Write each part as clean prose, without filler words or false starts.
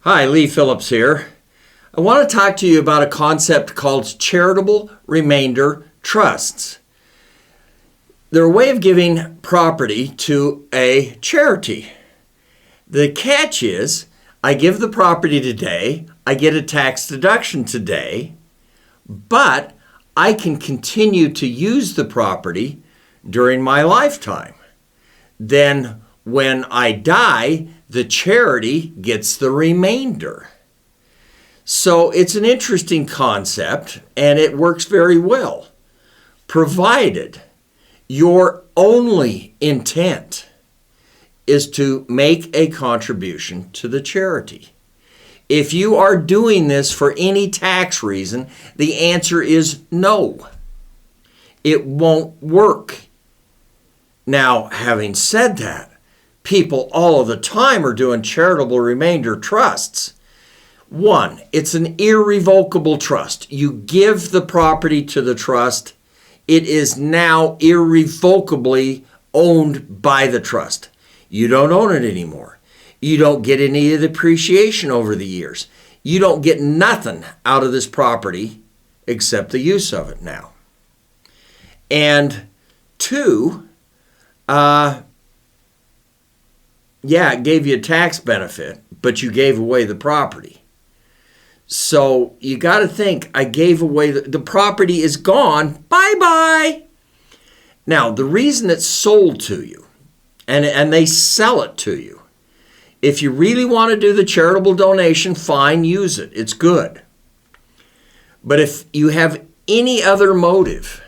Hi, Lee Phillips here. I want to talk to you about a concept called charitable remainder trusts. They're a way of giving property to a charity. The catch is, I give the property today, I get a tax deduction today, but I can continue to use the property during my lifetime. Then when I die, the charity gets the remainder. So it's an interesting concept, and it works very well, provided your only intent is to make a contribution to the charity. If you are doing this for any tax reason, the answer is no. It won't work. Now, having said that, people all of the time are doing charitable remainder trusts. One, it's an irrevocable trust. You give the property to the trust. It is now irrevocably owned by the trust. You don't own it anymore. You don't get any of the appreciation over the years. You don't get nothing out of this property except the use of it now. And two, it gave you a tax benefit, but you gave away the property. So you got to think, I gave away, the property is gone, bye-bye. Now, the reason it's sold to you, and they sell it to you, if you really want to do the charitable donation, fine, use it. It's good. But if you have any other motive,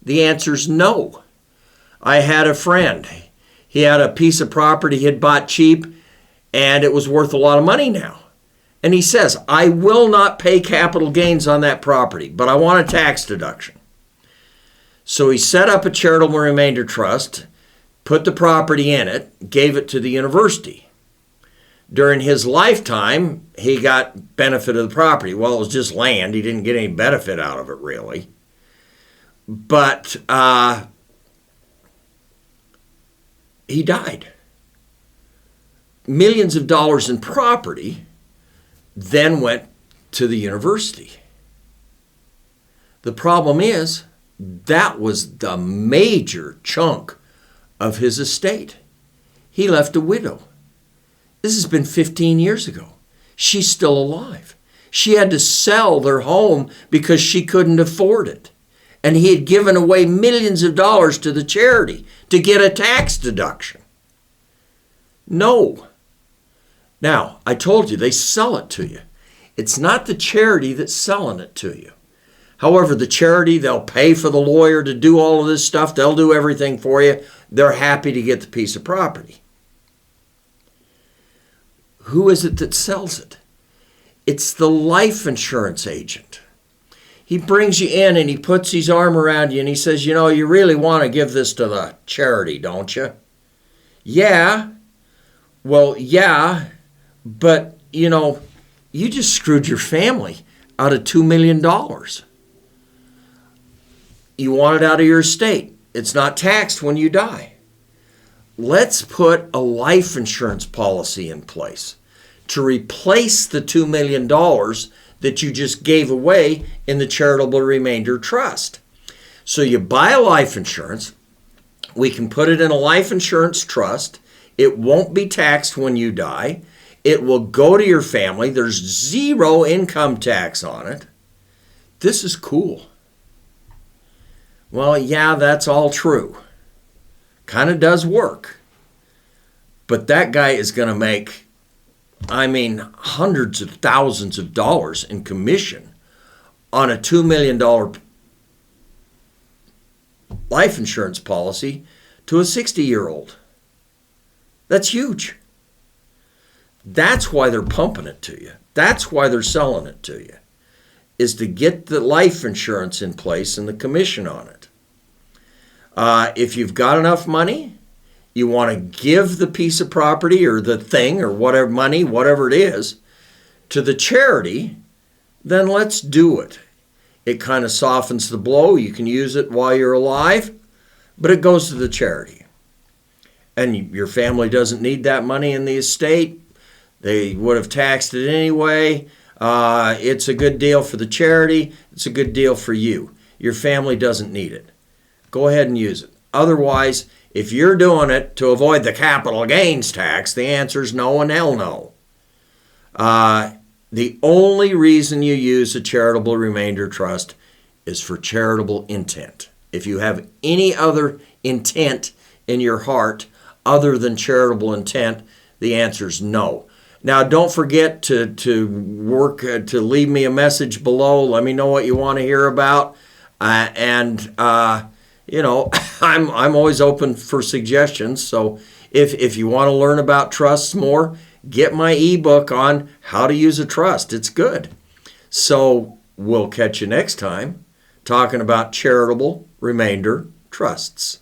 the answer is no. I had a friend. He had a piece of property he had bought cheap, and it was worth a lot of money now. And he says, I will not pay capital gains on that property, but I want a tax deduction. So he set up a charitable remainder trust, put the property in it, gave it to the university. During his lifetime, he got benefit of the property. Well, it was just land. He didn't get any benefit out of it, really. But he died. Millions of dollars in property then went to the university. The problem is, that was the major chunk of his estate. He left a widow. This has been 15 years ago. She's still alive. She had to sell their home because she couldn't afford it. And he had given away millions of dollars to the charity to get a tax deduction. No. Now, I told you, they sell it to you. It's not the charity that's selling it to you. However, the charity, they'll pay for the lawyer to do all of this stuff. They'll do everything for you. They're happy to get the piece of property. Who is it that sells it? It's the life insurance agent. He brings you in and he puts his arm around you and he says, you really want to give this to the charity, don't you? Yeah. Well, yeah. But, you just screwed your family out of $2 million. You want it out of your estate. It's not taxed when you die. Let's put a life insurance policy in place to replace the $2 million that you just gave away in the charitable remainder trust. So you buy a life insurance. We can put it in a life insurance trust. It won't be taxed when you die. It will go to your family. There's zero income tax on it. This is cool. Well, yeah, that's all true. Kind of does work. But that guy is going to make, hundreds of thousands of dollars in commission on a $2 million life insurance policy to a 60-year-old. That's huge. That's why they're pumping it to you. That's why they're selling it to you, is to get the life insurance in place and the commission on it. If you've got enough money, you want to give the piece of property or the thing or whatever money, whatever it is, to the charity, then let's do it. It kind of softens the blow. You can use it while you're alive, but it goes to the charity. And your family doesn't need that money in the estate. They would have taxed it anyway. It's a good deal for the charity. It's a good deal for you. Your family doesn't need it. Go ahead and use it. Otherwise, if you're doing it to avoid the capital gains tax, the answer is no and hell no. The only reason you use a charitable remainder trust is for charitable intent. If you have any other intent in your heart other than charitable intent, the answer is no. Now, don't forget to leave me a message below. Let me know what you want to hear about. I'm always open for suggestions. So if you want to learn about trusts more, get my ebook on how to use a trust. It's good. So we'll catch you next time talking about charitable remainder trusts.